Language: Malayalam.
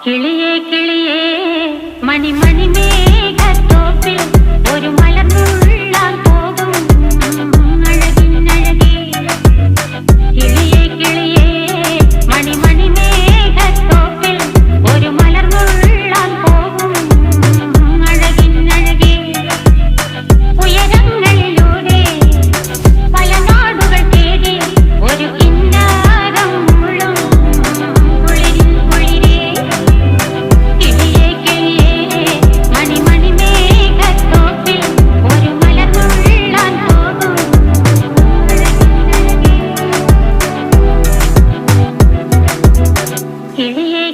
കിളിയേ കിളിയേ മണിമണി മേഘത്തോപ്പിൽ ഒരു മലർന്നുള്ളാൻ പോകും അഴകിനഴകേ. കിളിയേ കിളിയേ മണിമണി മേഘത്തോപ്പിൽ ഒരു മലർന്നുള്ളാൻ പോകും അഴകിനഴകേ. ഉയരങ്ങളിലൂടെ പല നാടുകൾ തേടി ഒരു കിന്നാരം മുഴും കുളിരിൻ കുളിരേ. കിളിയേ കിളിയേ മണിമണി മേഘത്തോപ്പിൽ ഒരു മലർന്നുള്ളാൻ പോകും അഴകിനഴകേ. കിളിയേ